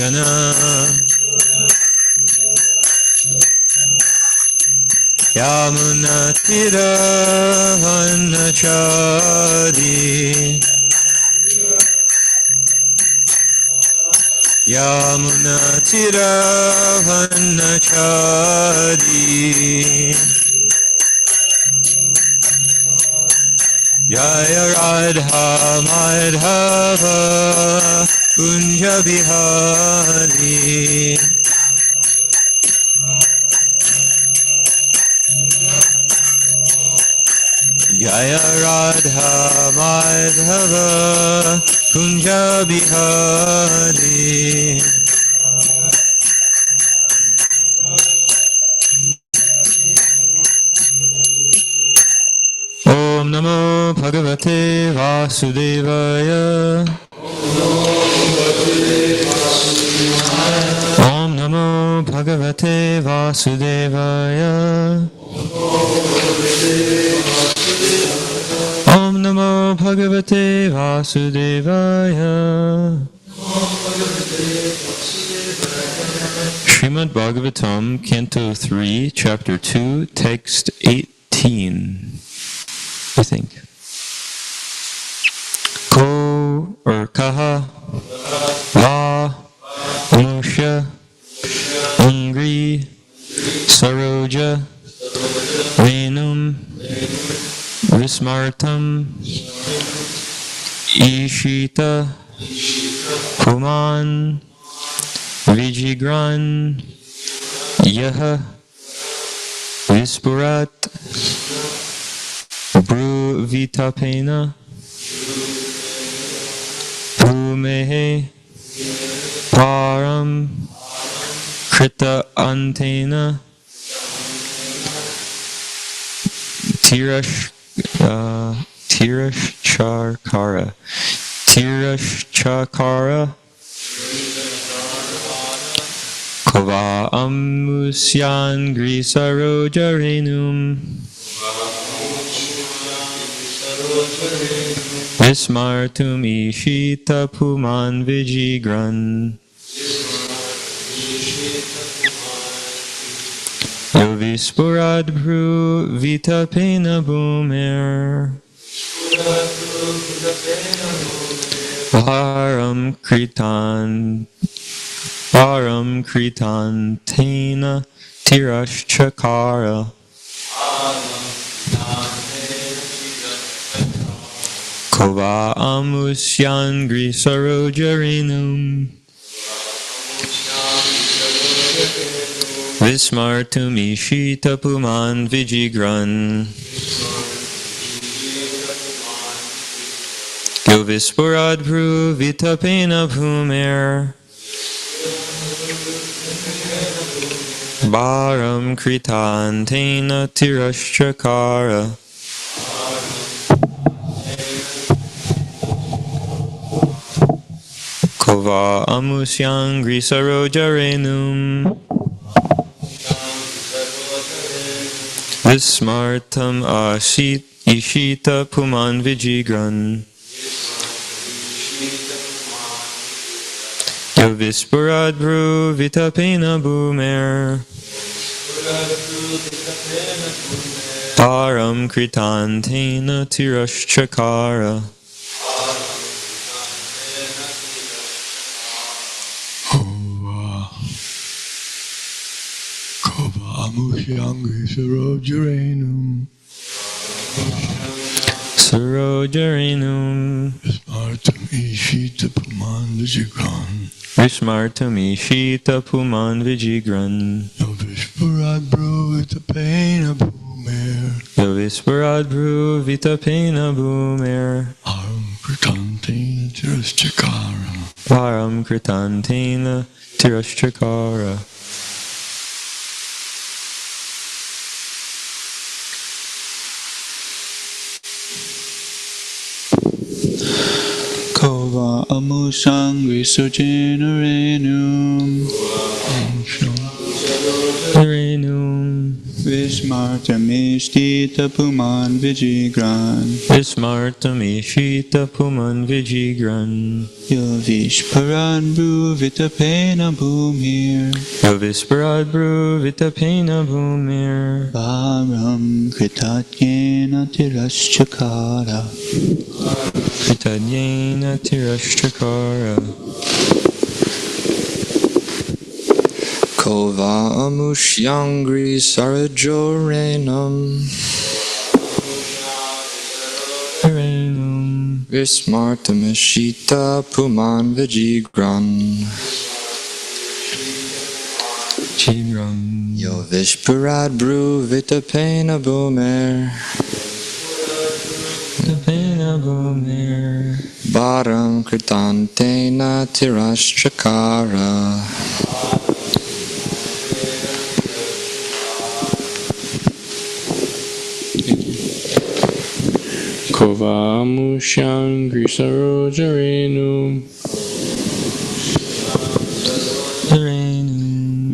Nirjanjana Yamunatiravanachari Yamunatiravanachari Jaya Radha Madhava Kunja Bihari Jaya Radha Madhava Kunja Bihari Om Namo Bhagavate Vasudevaya Om Namo Bhagavate Vasudevaya Om Namo Bhagavate Vasudevaya Srimad Bhagavatam, Canto 3, Chapter 2, Text 18, I think. Ko or Kaha Va Musha Ungri Saroja Venum Vismartam Ishita Puman Vijigran Yaha Vispurat Bru Vitapena Bhumehe Param Krita Antena Tirashchakara Kova Amusyan Grisarojarenum Vismartum Ishita Puman Vijigran Yovispurad Bru Vitapena Bhumer Param Kritan Tena Tirashchakara Kova Amusyan Grisarojarenum Vismartum Ishita Puman Vijigran Yovispurad Bru Vitapena Bhumer Bharam Kritan Tena Tirashchakara Kova Amusyan Grisarojarenum Vismartam Ishita Puman Vijigran Yovispurad Bru Vitapena Bhumer Param Kritan Tena Tirashchakara Kova Amusyan Grisarojarenum Sarojarenum Vismartum Ishita Puman Vijigran Vismartum Ishita Puman Vijigran Yovispurad Bru Vitapena Bhumer Yovispurad Bru Vitapena Bhumer Param Kritantena Tirashchakara Param Kritantena Tirashchakara Kova Amusyan Grisarojarenum Renum Vismartamishita puman vijigran. Vismartamishita puman vijigran. Yovisparan bruvitapena bhumir. Yovisparad bruvitapena bhumir. Varam kritatyena tirashchakara. Kritadyena tirashchakara. Kova amushyangri sarajorenam. Vismartamishita puman vijigran. Yo vishparad bruvitapena bhumer. Bharam kritantena tirashchakara. Kovamushangri sarojarenum.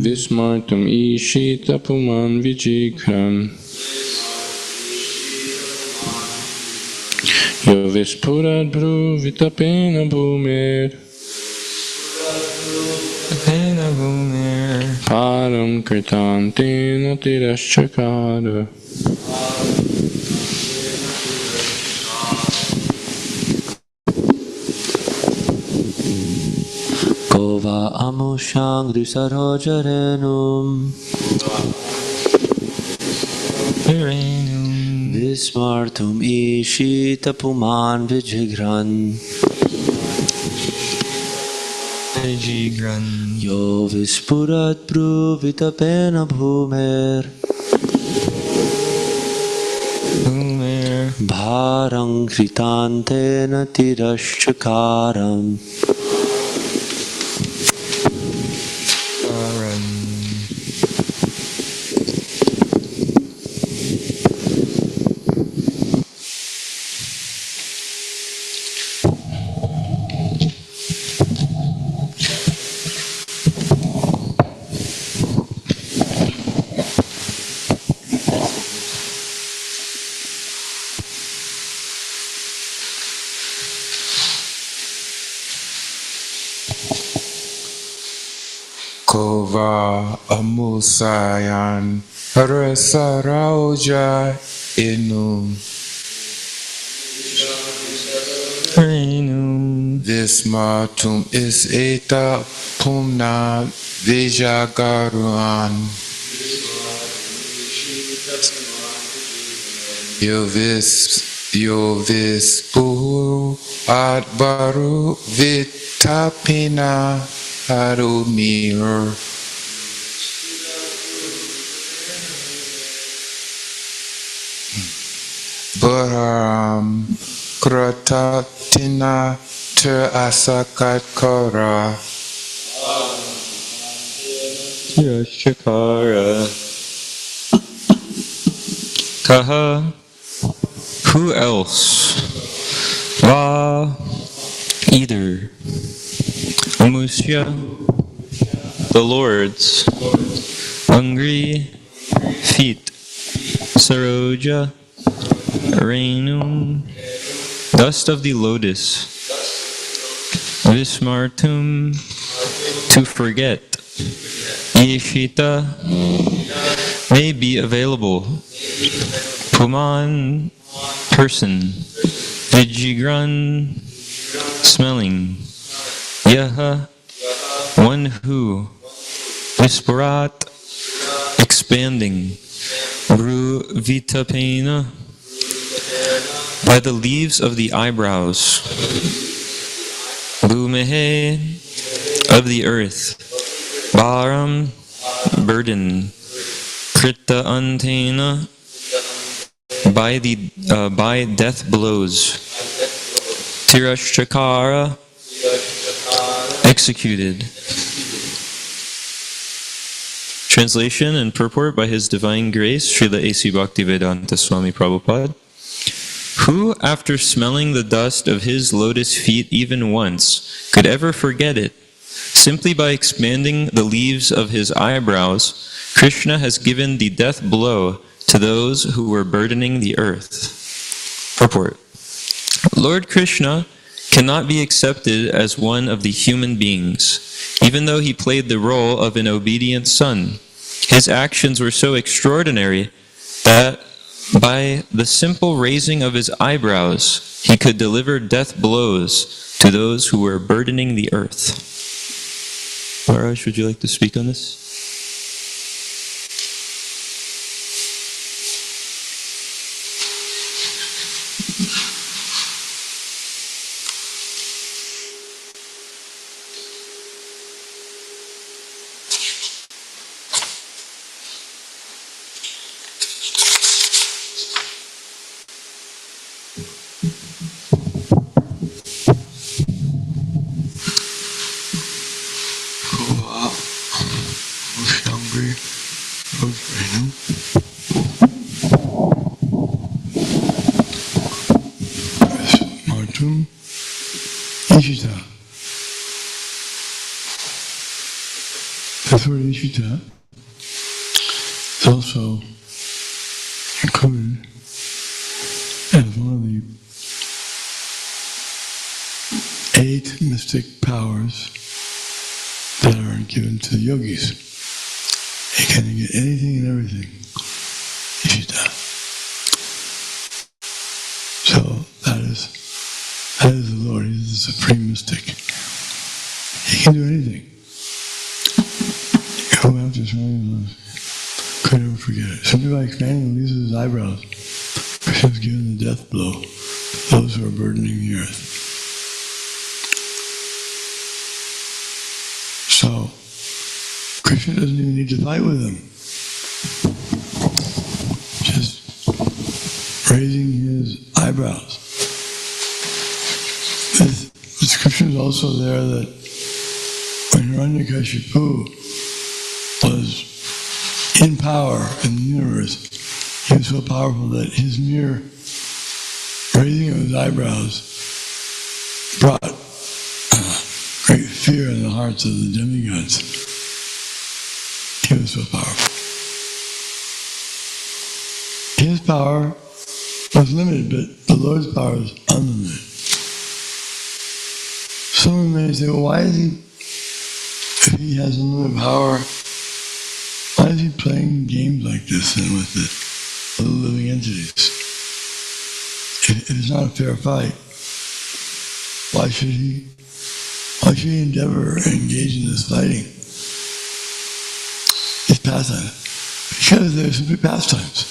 Vismartam ishita puman vijikran. Yo vispurad bruvitapena bhumer. Param kritantena tirashchakara. Kova amushangri sarojarenum. Vismartum ishita puman vijigran. Yo vispurat bruvitapena bhumer. Bharang kritantena tirashchakaram. Kova amusayan rasarauja inum. Vismartum is eta pumna vijagaruan. Yovis puhu adbaru vitapina harumir. Bharam kratatina ter asakat kara. Tirashchakara. Kaha. Who else? Va. Either. Amusya. The Lord's. Angri. Feet. Saroja. Renum. Dust of the lotus. Vismartum. To forget. Ishita. May be available. Puman. Person. Vijigran. Smelling. Yaha. One who. Visparat. Expanding. Ru vitapena. By the leaves of the eyebrows. Bhumehe. Of the earth. Bharam. Burden. Krita antena. By death blows. Tirashchakara. Executed. Translation and purport by His Divine Grace, Srila A.C. Bhaktivedanta Swami Prabhupada. Who, after smelling the dust of his lotus feet even once, could ever forget it? Simply by expanding the leaves of his eyebrows, Krishna has given the death blow to those who were burdening the earth. Purport. Lord Krishna cannot be accepted as one of the human beings, even though he played the role of an obedient son. His actions were so extraordinary that by the simple raising of his eyebrows, he could deliver death blows to those who were burdening the earth. Maharaj, would you like to speak on this? Ishita. This word Ishita is also included as one of the 8 mystic powers that are given to the yogis. They can get anything and everything. Ishita. So that is the Lord. He is the supreme mystic. He can do anything. Go after somebody, could never forget it. Simply by expanding the leaves of his eyebrows, Krishna has given the death blow to those who are burdening the earth. So, Krishna doesn't even need to fight with them. Just raising his eyebrows. The description is also there that when Hiranyakashipu was in power in the universe, he was so powerful that his mere raising of his eyebrows brought great fear in the hearts of the demigods. He was so powerful. His power was limited, but the Lord's power is unlimited. Someone may say, well, why is he, if he has unlimited power, why is he playing games like this and with the living entities? If it's not a fair fight, why should he endeavor and engage in this fighting? It's pastime. Because they're simply pastimes.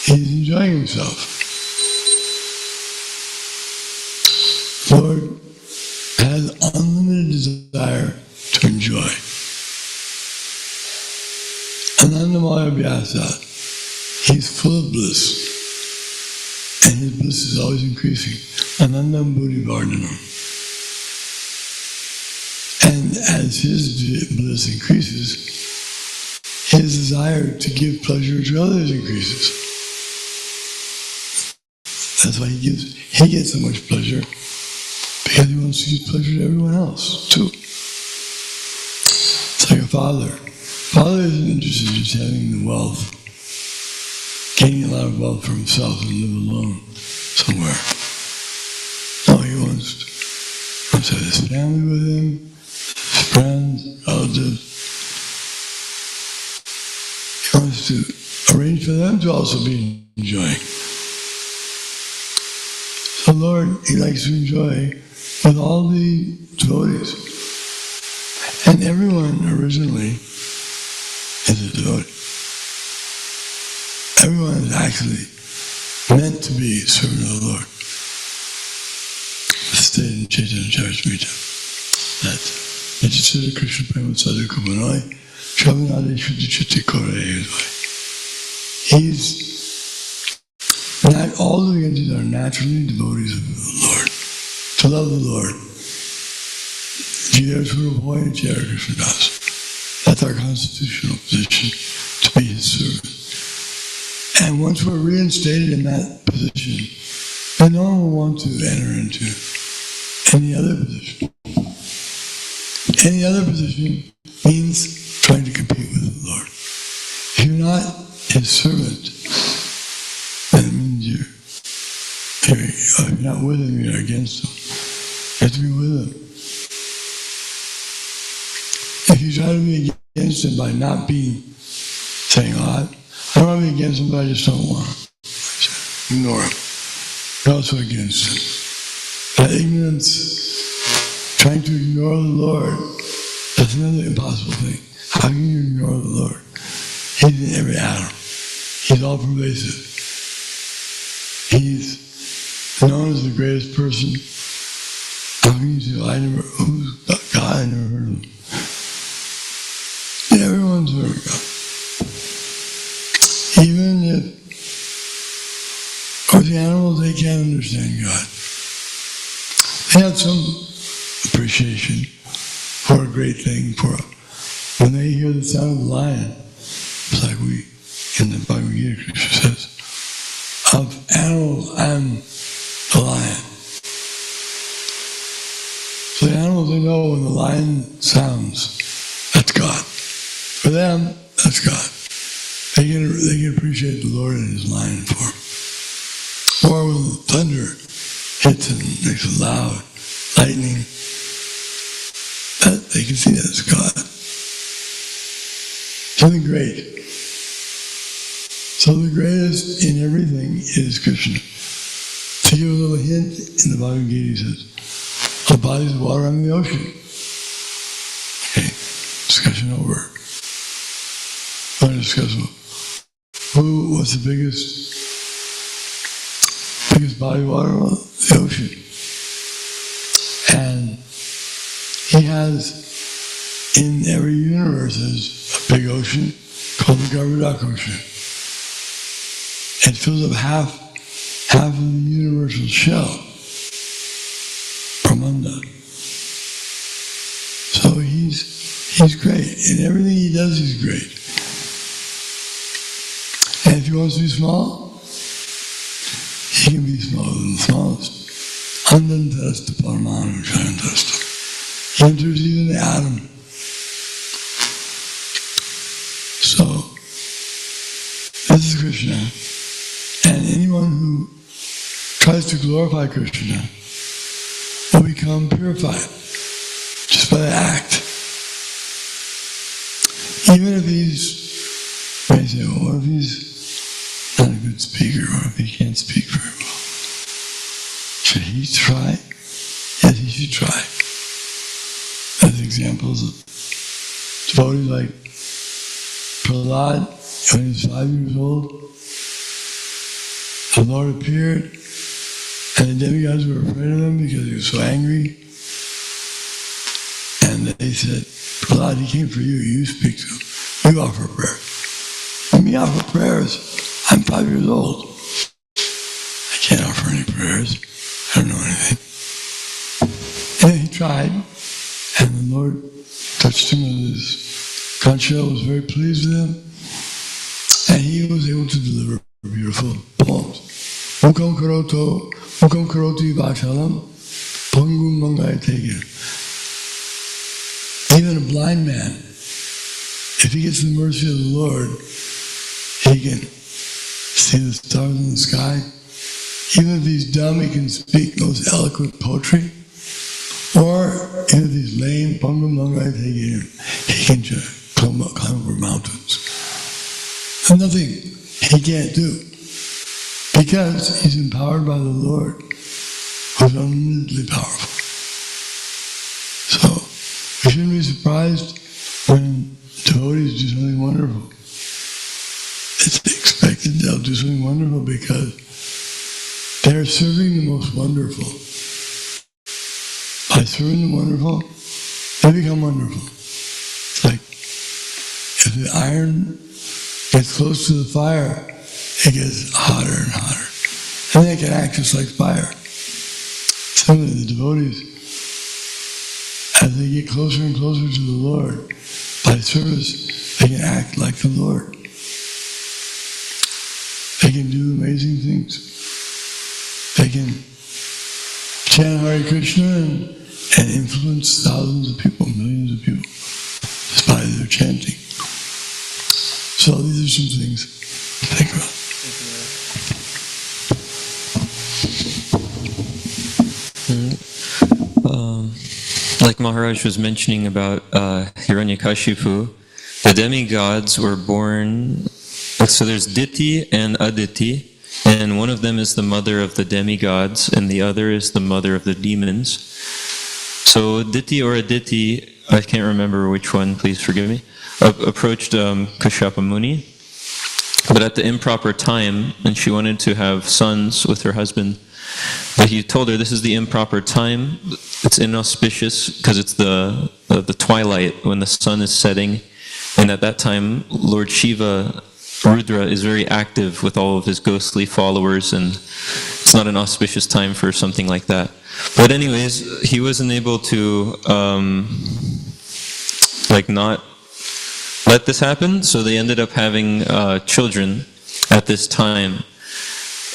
He's enjoying himself. Lord has unlimited desire to enjoy. Anandamaya Vyasat. He's full of bliss. And his bliss is always increasing. Anandam Buddhi Vardhanam. And as his bliss increases, his desire to give pleasure to others increases. That's why he gets so much pleasure, because he wants to give pleasure to everyone else, too. It's like a father. Father isn't interested in just having the wealth, gaining a lot of wealth for himself and live alone somewhere. No, he wants to have his family with him, his friends, relatives. He wants to arrange for them to also be enjoying. The Lord, he likes to enjoy with all the devotees. And everyone originally is a devotee. Everyone is actually meant to be a servant of the Lord. It's stated in Chaitanya Charitamrita that Nitya Krishna Prema Sadhu Kumanoi Shavanade Shuddha Chitti Kore. All the entities are naturally devotees of the Lord. To love the Lord. Jivya Swarupoya Jaya Krishna Das. That's our constitutional position, to be his servant. And once we're reinstated in that position, then no one will want to enter into any other position. Any other position means trying to compete with the Lord. If you're not his servant, you're not with him, you're against him. You have to be with him. If you try to be against him by not saying, I don't want to be against him, but I just don't want him. Ignore him. You're also against him. That ignorance, trying to ignore the Lord, that's another impossible thing. How can you ignore the Lord? He's in every atom. He's all pervasive. He's known as the greatest person. How can you say, who's God? I never heard of him. Yeah, everyone's heard of God. Even if, or the animals, they can't understand God. They have some appreciation for a great thing, when they hear the sound of the lion. It's like in the Bhagavad Gita, Krishna says, of animals, I'm the lion. So the animals, they know when the lion sounds, that's God. For them, that's God. They can appreciate the Lord in his lion form. Or when the thunder hits and makes it loud, lightning, they can see that as God. Something great. So the greatest in everything is Krishna. To give a little hint, in the Bhagavad Gita he says, a body is water on the ocean. Okay, discussion over. We're going to discuss what's the biggest body of water on the ocean. And he has, in every universe, there's a big ocean called the Garbhodak Ocean. It fills up half of the universal shell, Brahmanda. So he's great. In everything he does, he's great. And if he wants to be small, he can be smaller than the smallest. Andantasta Paramanu Chayantasta. He enters even the atom. So, this is Krishna. And anyone who tries to glorify Krishna will become purified just by the act. Even if he's, may say, well, what if he's not a good speaker, or if he can't speak very well? Should he try? Yes, he should try. As examples of devotees like Prahlad, when he was 5 years old, the Lord appeared, and the demigods were afraid of him because he was so angry. And they said, Prahlad, he came for you, you speak to him. You offer prayers. Let me offer prayers. I'm 5 years old. I can't offer any prayers. I don't know anything. And he tried, and the Lord touched him with his concha, was very pleased with him, and he was able to deliver beautiful poems. Mukam karoti vachalam, pangum mangai tegir. Even a blind man, if he gets the mercy of the Lord, he can see the stars in the sky. Even if he's dumb, he can speak most eloquent poetry. Or even if he's lame, pangum mangai tegir, he can just climb over mountains. And nothing he can't do, because he's empowered by the Lord, who's unlimitedly powerful. So we shouldn't be surprised when devotees do something wonderful. It's expected they'll do something wonderful because they're serving the most wonderful. By serving the wonderful, they become wonderful. It's like if the iron gets close to the fire, it gets hotter and hotter. And they can act just like fire. Similarly, the devotees, as they get closer and closer to the Lord, by service, they can act like the Lord. They can do amazing things. They can chant Hare Krishna and influence thousands of people, millions of people, just by their chanting. So these are some things to think about. Maharaj was mentioning about Hiranyakashipu, the demigods were born. So there's Diti and Aditi, and one of them is the mother of the demigods, and the other is the mother of the demons. So Diti or Aditi, I can't remember which one, please forgive me, approached Kashyapa Muni, but at the improper time, and she wanted to have sons with her husband. But he told her, this is the improper time, it's inauspicious because it's the twilight when the sun is setting, and at that time Lord Shiva, Rudra, is very active with all of his ghostly followers, and it's not an auspicious time for something like that. But anyways, he wasn't able to not let this happen, so they ended up having children at this time.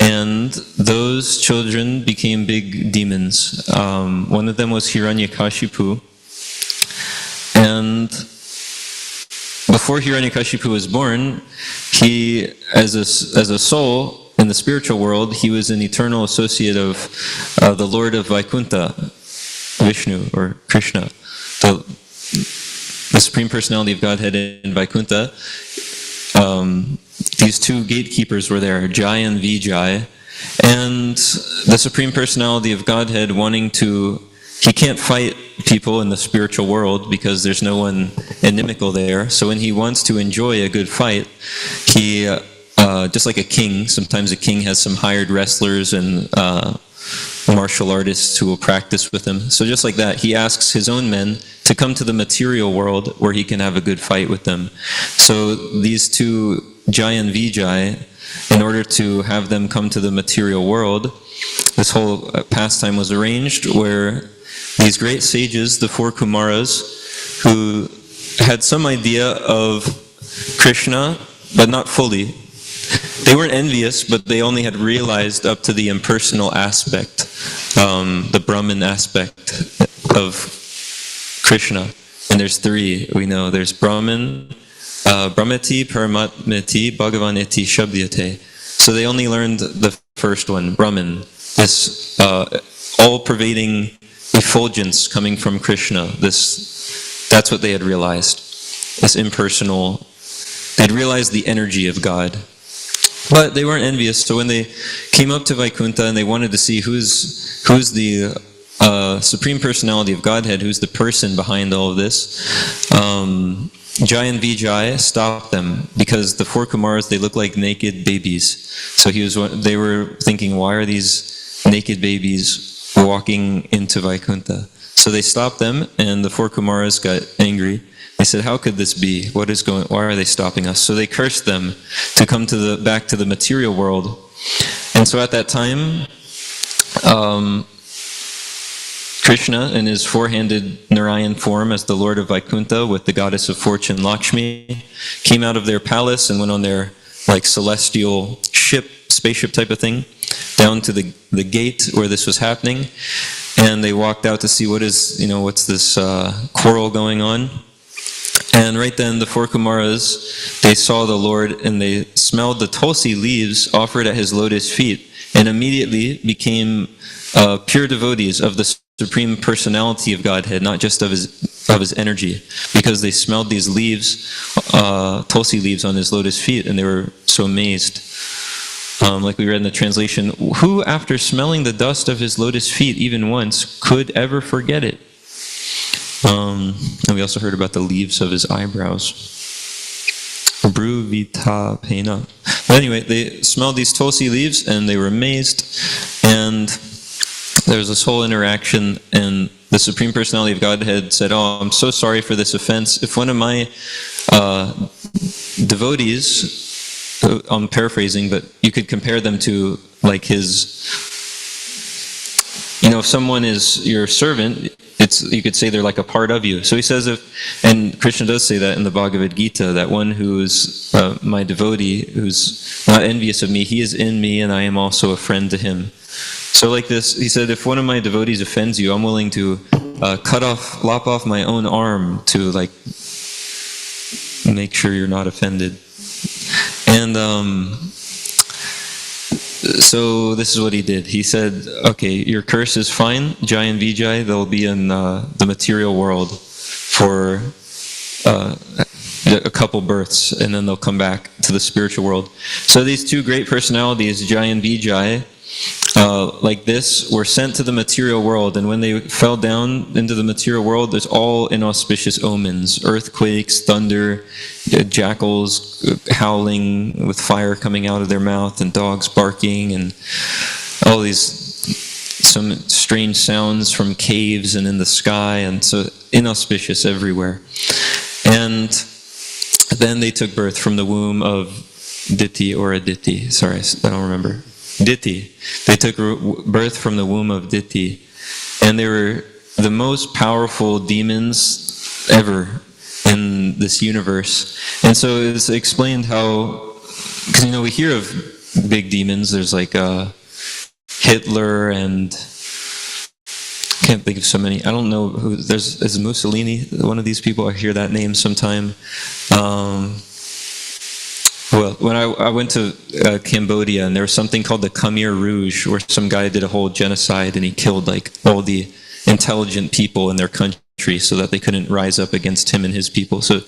And those children became big demons. One of them was Hiranyakashipu. And before Hiranyakashipu was born, he, as a soul in the spiritual world, he was an eternal associate of the Lord of Vaikuntha, Vishnu or Krishna, the Supreme Personality of Godhead in Vaikuntha. These two gatekeepers were there, Jai and Vijay, and the Supreme Personality of Godhead he can't fight people in the spiritual world because there's no one inimical there. So when he wants to enjoy a good fight, he, just like a king, sometimes a king has some hired wrestlers and martial artists who will practice with him. So just like that, he asks his own men to come to the material world where he can have a good fight with them. So these two, Jai and Vijay, in order to have them come to the material world, this whole pastime was arranged where these great sages, the four Kumaras, who had some idea of Krishna, but not fully. They weren't envious, but they only had realized up to the impersonal aspect, the Brahman aspect of Krishna. And there's three, we know. There's Brahman, Brahmati, Paramatmati, Bhagavaniti, Shabdyate. So they only learned the first one, Brahman, this all-pervading effulgence coming from Krishna. That's what they had realized, this impersonal. They'd realized the energy of God. But they weren't envious, so when they came up to Vaikuntha and they wanted to see who's the Supreme Personality of Godhead, who's the person behind all of this, Jai and Vijay stopped them because the four Kumaras, they look like naked babies. So they were thinking, why are these naked babies walking into Vaikuntha? So they stopped them, and the four Kumaras got angry. They said, how could this be? Why are they stopping us? So they cursed them to come back to the material world. And so at that time, Krishna, in his four-handed Narayan form as the Lord of Vaikuntha with the goddess of fortune Lakshmi, came out of their palace and went on their celestial spaceship type of thing, down to the gate where this was happening. And they walked out to see what's this quarrel going on. And right then, the four Kumaras, they saw the Lord and they smelled the tulsi leaves offered at his lotus feet, and immediately became pure devotees of the Supreme Personality of Godhead, not just of his energy, because they smelled these leaves, tulsi leaves on his lotus feet, and they were so amazed. Like we read in the translation, who after smelling the dust of his lotus feet even once could ever forget it? And we also heard about the leaves of his eyebrows. Bruvita pena. But anyway, they smelled these tulsi leaves and they were amazed. And there was this whole interaction, and the Supreme Personality of Godhead said, oh, I'm so sorry for this offense. If one of my devotees, I'm paraphrasing, but you could compare them to his, if someone is your servant, you could say they're like a part of you. So he says, and Krishna does say that in the Bhagavad Gita, that one who's my devotee, who's not envious of me, he is in me and I am also a friend to him. So like this, he said, if one of my devotees offends you, I'm willing to lop off my own arm to make sure you're not offended. And so this is what he did. He said, okay, your curse is fine, Jai and Vijay, they'll be in the material world for a couple births, and then they'll come back to the spiritual world. So these two great personalities, Jai and Vijay, like this, were sent to the material world, and when they fell down into the material world, there's all inauspicious omens: earthquakes, thunder, jackals howling with fire coming out of their mouth, and dogs barking, and all these some strange sounds from caves and in the sky, and so inauspicious everywhere. And then they took birth from the womb of Diti or Aditi. Sorry, I don't remember. Diti. They took birth from the womb of Diti, and they were the most powerful demons ever in this universe. And so it's explained how, because we hear of big demons. There's like Hitler, and I can't think of so many. I don't know who. Is Mussolini one of these people? I hear that name sometime. Well, when I went to Cambodia, and there was something called the Khmer Rouge, where some guy did a whole genocide, and he killed like all the intelligent people in their country so that they couldn't rise up against him and his people. So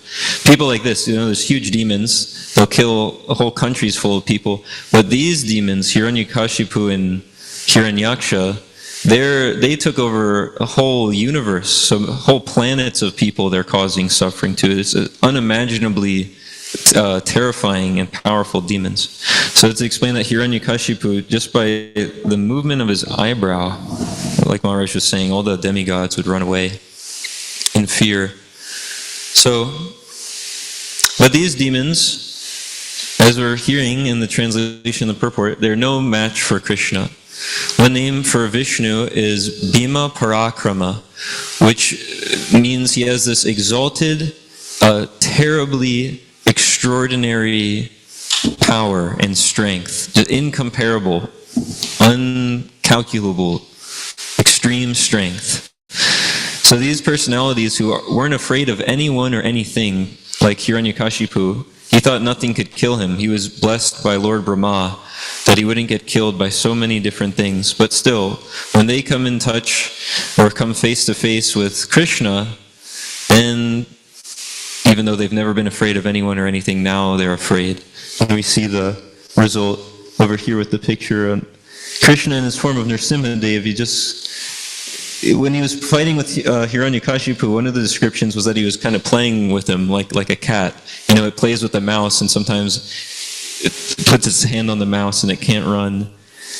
people like this, there's huge demons. They'll kill whole countries full of people. But these demons, Hiranyakashipu and Hiranyaksha, they took over a whole universe, so whole planets of people they're causing suffering to. It's unimaginably terrifying and powerful demons. So it's explained that Hiranyakashipu, just by the movement of his eyebrow, like Maharaj was saying, all the demigods would run away in fear. So, but these demons, as we're hearing in the translation of the purport, they're no match for Krishna. One name for Vishnu is Bhima Parakrama, which means he has this exalted, terribly extraordinary power and strength, incomparable, uncalculable, extreme strength. So these personalities who weren't afraid of anyone or anything, like Hiranyakashipu, he thought nothing could kill him. He was blessed by Lord Brahma that he wouldn't get killed by so many different things. But still, when they come in touch or come face to face with Krishna, then even though they've never been afraid of anyone or anything, now they're afraid. And we see the result over here with the picture of Krishna in his form of Nrsimhadev. When he was fighting with Hiranyakashipu, one of the descriptions was that he was kind of playing with him like a cat. It plays with the mouse, and sometimes it puts its hand on the mouse and it can't run,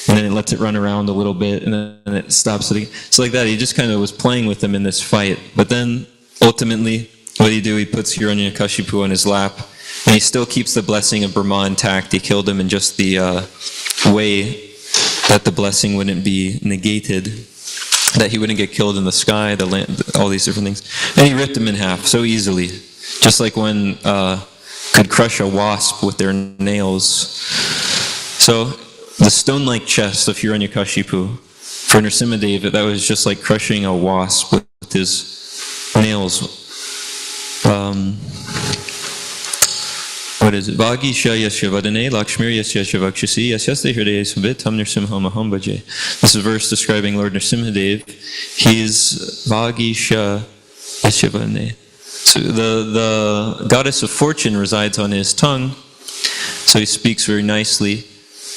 and then it lets it run around a little bit, and then it stops it. So like that, he just kind of was playing with him in this fight. But then, ultimately, what did he do? He puts Hiranyakashipu on his lap, and he still keeps the blessing of Brahma intact. He killed him in just the way that the blessing wouldn't be negated, that he wouldn't get killed in the sky, the land, all these different things. And he ripped him in half so easily, just like one could crush a wasp with their nails. So the stone-like chest of Hiranyakashipu, for Nrsimhadev, that was just like crushing a wasp with his nails. What is it? Vagisha yasya vadane lakshmir yasya shavakshasi yasyaste hridaya sambit tam nrsimham aham bhaje. This is a verse describing Lord Nrsimhadev. He's Vagisha yasya vadane. So the goddess of fortune resides on his tongue, so he speaks very nicely.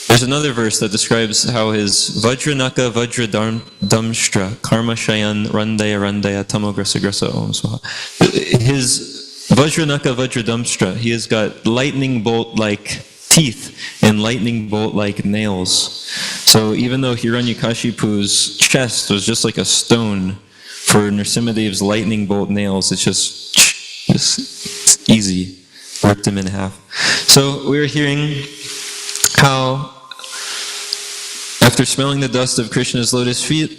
There's another verse that describes how his Vajranaka Vajradamshtra Karma Shayan Randaya Randaya Tamograsa Grasa Om Swaha. His Vajranaka Vajradamshtra, he has got lightning bolt-like teeth and lightning bolt-like nails. So even though Hiranyakashipu's chest was just like a stone, for Nrsimhadev's lightning bolt nails, it's just it's easy. Ripped him in half. So we were hearing how after smelling the dust of Krishna's lotus feet,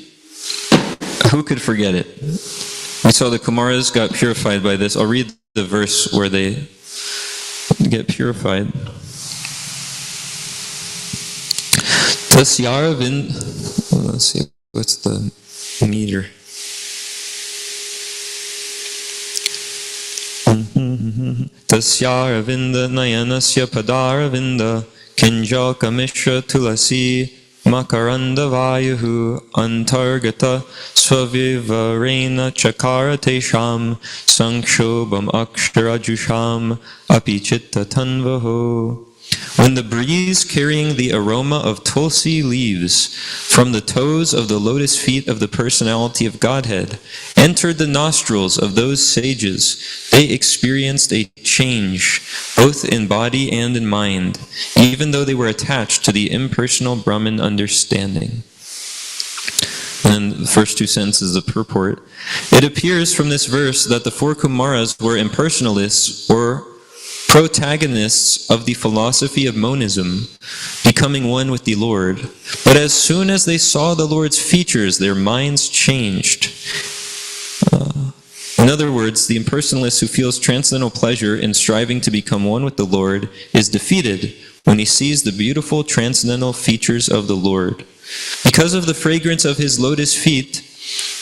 who could forget it? We saw the Kumaras got purified by this. I'll read the verse where they get purified. Let's see, what's the meter? Tasyaravinda nayanasya padaravinda Kinjalka Mishra Tulasi Makaranda Vayuhu Antargata Swavivarena Chakarate Sham Sankshobam Aksharajusham Apichitta Tanvaho. When the breeze carrying the aroma of tulsi leaves from the toes of the lotus feet of the personality of Godhead entered the nostrils of those sages, they experienced a change, both in body and in mind, even though they were attached to the impersonal Brahman understanding. And the first two sentences of the purport. It appears from this verse that the four Kumaras were impersonalists or protagonists of the philosophy of monism, becoming one with the Lord. But as soon as they saw the Lord's features, their minds changed. In other words, the impersonalist who feels transcendental pleasure in striving to become one with the Lord is defeated when he sees the beautiful transcendental features of the Lord. Because of the fragrance of his lotus feet,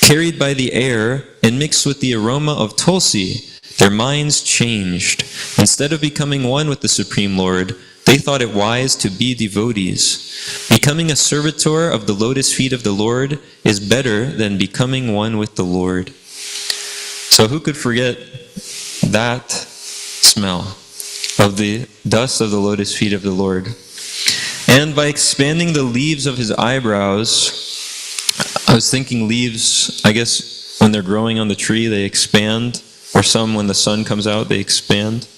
carried by the air and mixed with the aroma of tulsi, their minds changed. Instead of becoming one with the Supreme Lord, they thought it wise to be devotees. Becoming a servitor of the lotus feet of the Lord is better than becoming one with the Lord. So who could forget that smell of the dust of the lotus feet of the Lord? And by expanding the leaves of his eyebrows, I was thinking leaves, I guess when they're growing on the tree, they expand. Or some, when the sun comes out, they expand.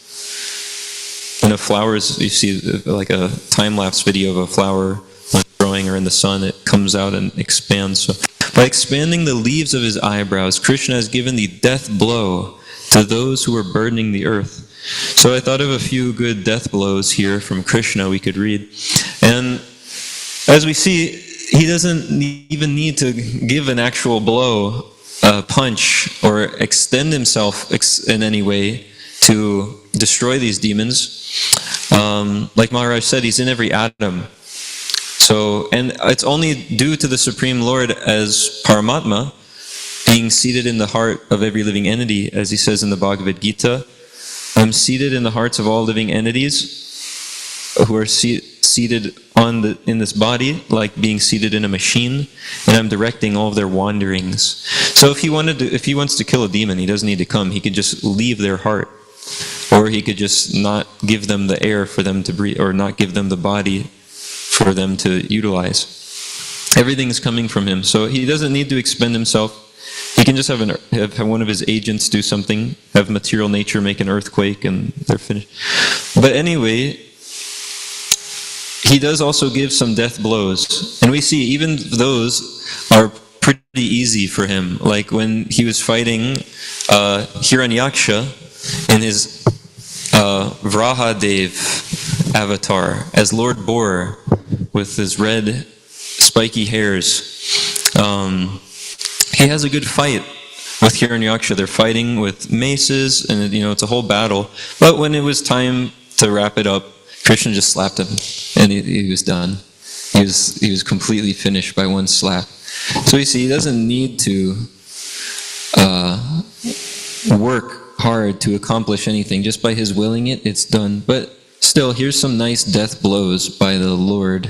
And flowers, you see like a time-lapse video of a flower when it's growing or in the sun, it comes out and expands. So by expanding the leaves of his eyebrows, Krishna has given the death blow to those who are burdening the earth. So I thought of a few good death blows here from Krishna we could read. And as we see, he doesn't even need to give an actual blow, punch, or extend himself in any way to destroy these demons. Like Maharaj said, he's in every atom. So, and it's only due to the Supreme Lord as Paramatma being seated in the heart of every living entity, as he says in the Bhagavad Gita, I'm seated in the hearts of all living entities who are seated in this body, like being seated in a machine, and I'm directing all of their wanderings. So if he wants to kill a demon, he doesn't need to come. He could just leave their heart, or he could just not give them the air for them to breathe, or not give them the body for them to utilize. Everything is coming from him, so he doesn't need to expend himself. He can just have one of his agents do something, have material nature make an earthquake, and they're finished. But anyway, he does also give some death blows. And we see even those are pretty easy for him. Like when he was fighting Hiranyaksha in his Vrahadev avatar as Lord Boar with his red spiky hairs. He has a good fight with Hiranyaksha. They're fighting with maces, and it's a whole battle. But when it was time to wrap it up, Krishna just slapped him, and he was done. He was completely finished by one slap. So you see, he doesn't need to work hard to accomplish anything. Just by his willing it, it's done. But still, here's some nice death blows by the Lord.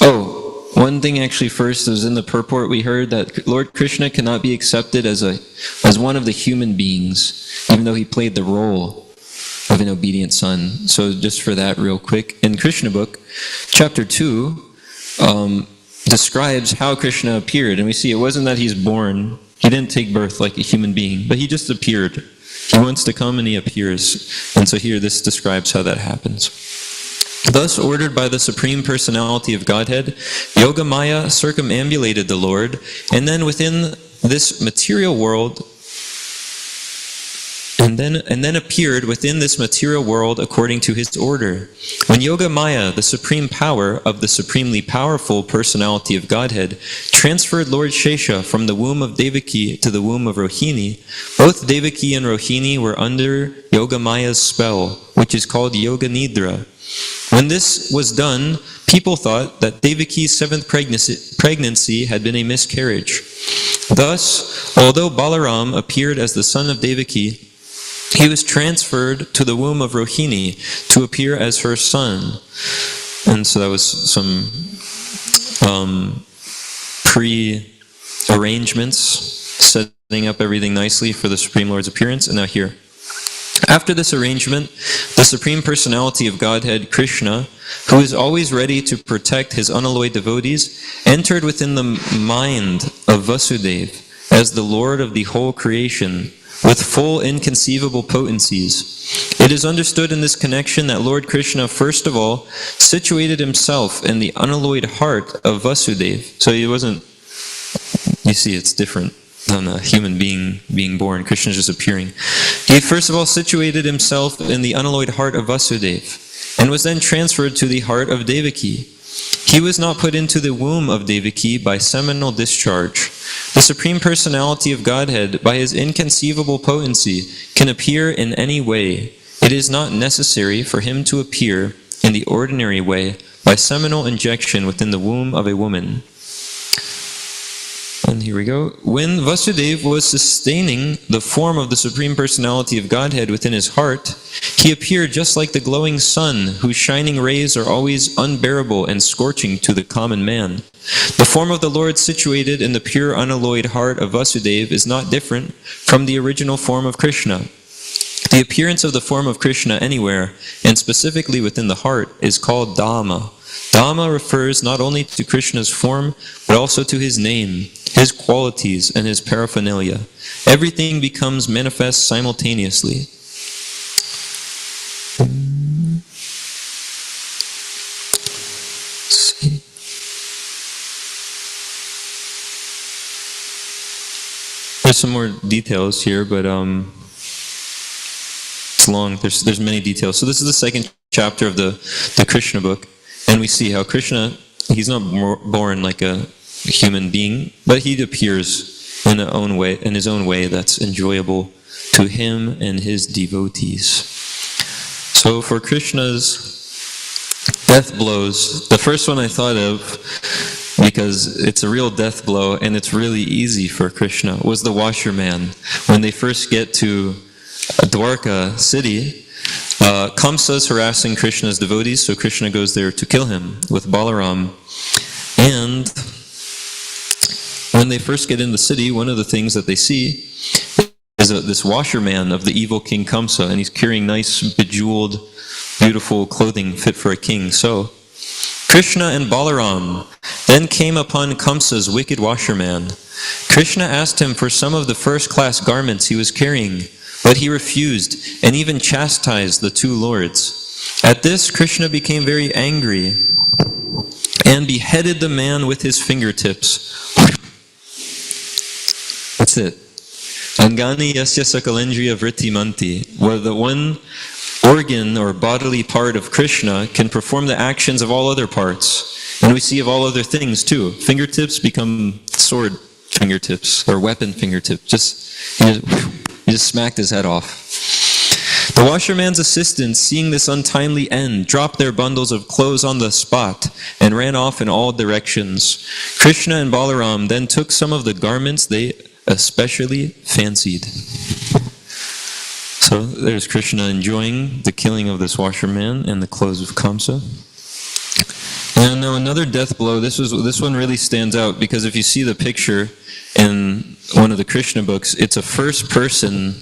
Oh, one thing actually first was in the purport we heard that Lord Krishna cannot be accepted as one of the human beings, even though he played the role of an obedient son. So just for that real quick, in Krishna book, chapter 2, describes how Krishna appeared. And we see it wasn't that he's born, he didn't take birth like a human being, but he just appeared. He wants to come and he appears. And so here this describes how that happens. Thus ordered by the Supreme Personality of Godhead, Yogamaya circumambulated the Lord, and then within this material world, and then appeared within this material world according to his order. When Yogamaya, the supreme power of the supremely powerful personality of Godhead, transferred Lord Shesha from the womb of Devaki to the womb of Rohini, both Devaki and Rohini were under Yogamaya's spell, which is called Yoga Nidra. When this was done, people thought that Devaki's seventh pregnancy had been a miscarriage. Thus, although Balaram appeared as the son of Devaki, he was transferred to the womb of Rohini to appear as her son. And so that was some pre-arrangements, setting up everything nicely for the Supreme Lord's appearance. And now here. After this arrangement, the Supreme Personality of Godhead, Krishna, who is always ready to protect his unalloyed devotees, entered within the mind of Vasudeva as the Lord of the whole creation, with full inconceivable potencies. It is understood in this connection that Lord Krishna, first of all, situated himself in the unalloyed heart of Vasudeva. So he wasn't, you see, it's different than a human being born. Krishna is just appearing. He first of all situated himself in the unalloyed heart of Vasudeva, and was then transferred to the heart of Devaki. He was not put into the womb of Devaki by seminal discharge. The Supreme Personality of Godhead, by his inconceivable potency, can appear in any way. It is not necessary for him to appear in the ordinary way by seminal injection within the womb of a woman. And here we go. When Vasudeva was sustaining the form of the Supreme Personality of Godhead within his heart, he appeared just like the glowing sun, whose shining rays are always unbearable and scorching to the common man. The form of the Lord situated in the pure unalloyed heart of Vasudeva is not different from the original form of Krishna. The appearance of the form of Krishna anywhere, and specifically within the heart, is called Dhamma. Dhamma refers not only to Krishna's form, but also to his name, his qualities, and his paraphernalia. Everything becomes manifest simultaneously. Let's see. There's some more details here, but it's long. There's many details. So this is the second chapter of the Krishna book. And we see how Krishna, he's not born like a human being, but he appears in his own way that's enjoyable to him and his devotees. So for Krishna's death blows, the first one I thought of, because it's a real death blow and it's really easy for Krishna, was the washerman. When they first get to Dwarka city, Kamsa's harassing Krishna's devotees, so Krishna goes there to kill him with Balaram. And when they first get in the city, one of the things that they see is this washerman of the evil king Kamsa, and he's carrying nice, bejeweled, beautiful clothing fit for a king. So Krishna and Balaram then came upon Kamsa's wicked washerman. Krishna asked him for some of the first-class garments he was carrying, but he refused and even chastised the two lords. At this, Krishna became very angry and beheaded the man with his fingertips. That's it. Angani yasya sakalendriya vrittimanti, where the one organ or bodily part of Krishna can perform the actions of all other parts. And we see of all other things too. Fingertips become sword fingertips or weapon fingertips. He just smacked his head off. The washerman's assistants, seeing this untimely end, dropped their bundles of clothes on the spot and ran off in all directions. Krishna and Balaram then took some of the garments they especially fancied. So there's Krishna enjoying the killing of this washerman and the clothes of Kamsa. And now another death blow. This one really stands out because if you see the picture in one of the Krishna books, it's a first-person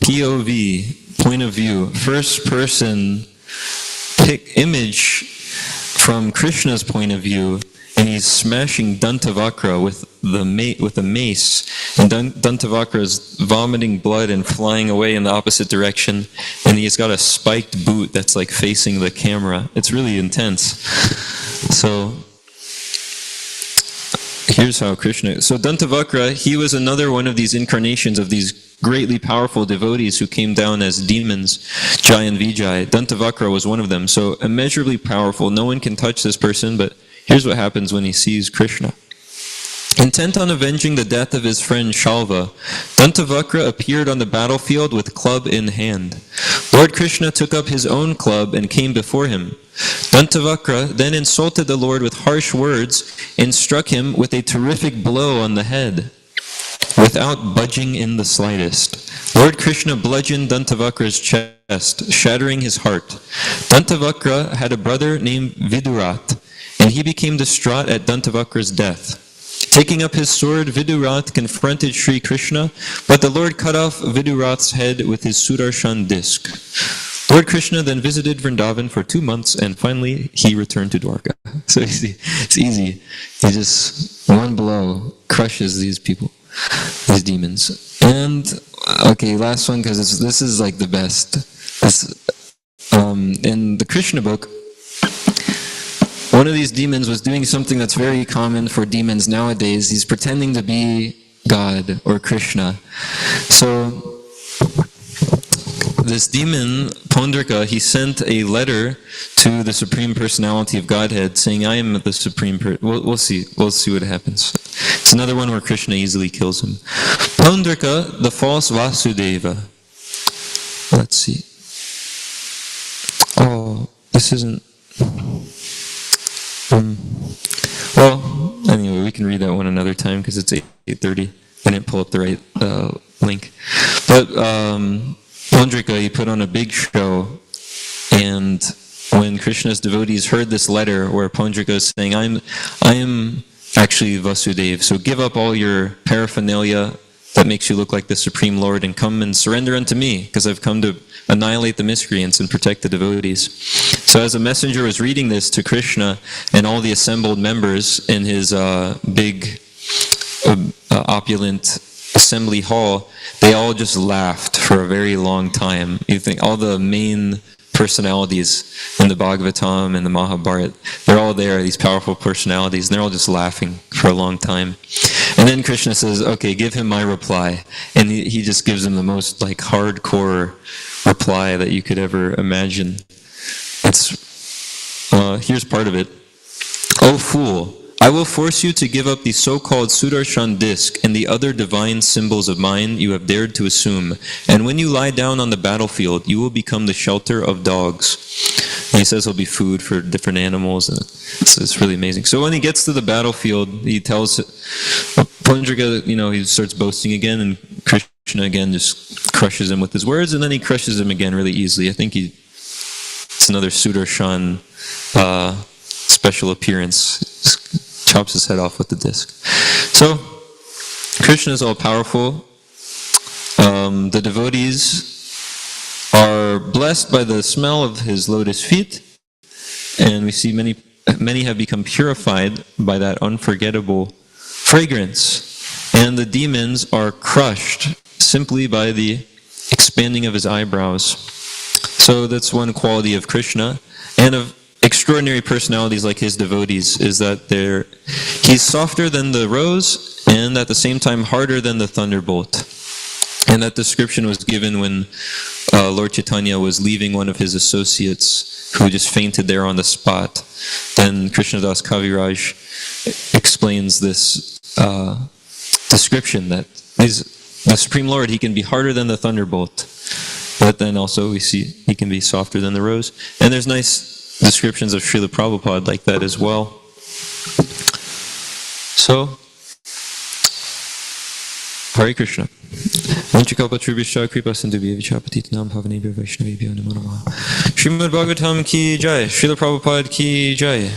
POV, point of view, first-person image from Krishna's point of view, and he's smashing Dantavakra with a mace, and Dantavakra is vomiting blood and flying away in the opposite direction, and he's got a spiked boot that's like facing the camera. It's really intense. So here's how Krishna... So Dantavakra, he was another one of these incarnations of these greatly powerful devotees who came down as demons, Jai and Vijay. Dantavakra was one of them, so immeasurably powerful. No one can touch this person, but here's what happens when he sees Krishna. Intent on avenging the death of his friend Shalva, Dantavakra appeared on the battlefield with club in hand. Lord Krishna took up his own club and came before him. Dantavakra then insulted the Lord with harsh words and struck him with a terrific blow on the head. without budging in the slightest. Lord Krishna bludgeoned Dantavakra's chest, shattering his heart. Dantavakra had a brother named Vidurat, and he became distraught at Dantavakra's death. Taking up his sword, Vidurat confronted Sri Krishna, but the Lord cut off Vidurat's head with his Sudarshan disc. Lord Krishna then visited Vrindavan for 2 months, and finally he returned to Dwarka. So it's easy. He just, one blow, crushes these people, these demons. And, okay, last one, because this is like the best. In the Krishna book, one of these demons was doing something that's very common for demons nowadays. He's pretending to be God or Krishna. So this demon, Pondraka, he sent a letter to the Supreme Personality of Godhead saying, I am the Supreme We'll see what happens. It's another one where Krishna easily kills him. Pondraka, the false Vasudeva. Let's see. Oh, this isn't... well, anyway, we can read that one another time because it's 8:30. I didn't pull up the right link. But Pondraka, he put on a big show, and when Krishna's devotees heard this letter where Pondraka is saying, I am actually Vasudev, so give up all your paraphernalia that makes you look like the Supreme Lord and come and surrender unto me, because I've come to annihilate the miscreants and protect the devotees. So as a messenger was reading this to Krishna and all the assembled members in his big opulent assembly hall, they all just laughed for a very long time. You think all the main personalities in the Bhagavatam and the Mahabharata, they're all there, these powerful personalities, and they're all just laughing for a long time. And then Krishna says, okay, give him my reply. And he just gives him the most like hardcore reply that you could ever imagine. Here's part of it. O fool, I will force you to give up the so-called Sudarshan disc and the other divine symbols of mine you have dared to assume. And when you lie down on the battlefield, you will become the shelter of dogs. And he says he'll be food for different animals. And it's really amazing. So when he gets to the battlefield, he tells Pondraka, he starts boasting again, and Krishna again just crushes him with his words, and then he crushes him again really easily. I think it's another Sudarshan special appearance. Chops his head off with the disc. So, Krishna is all-powerful. The devotees are blessed by the smell of his lotus feet, and we see many have become purified by that unforgettable fragrance. And the demons are crushed simply by the expanding of his eyebrows. So that's one quality of Krishna, and of extraordinary personalities like his devotees, is that he's softer than the rose and at the same time harder than the thunderbolt. And that description was given when Lord Chaitanya was leaving one of his associates who just fainted there on the spot. Then Krishnadas Kaviraj explains this description that the Supreme Lord, he can be harder than the thunderbolt, but then also we see he can be softer than the rose. And there's nice descriptions of Srila Prabhupada like that as well. So, Hare Krishna. Srimad Bhagavatam ki jai, Srila Prabhupada ki jai.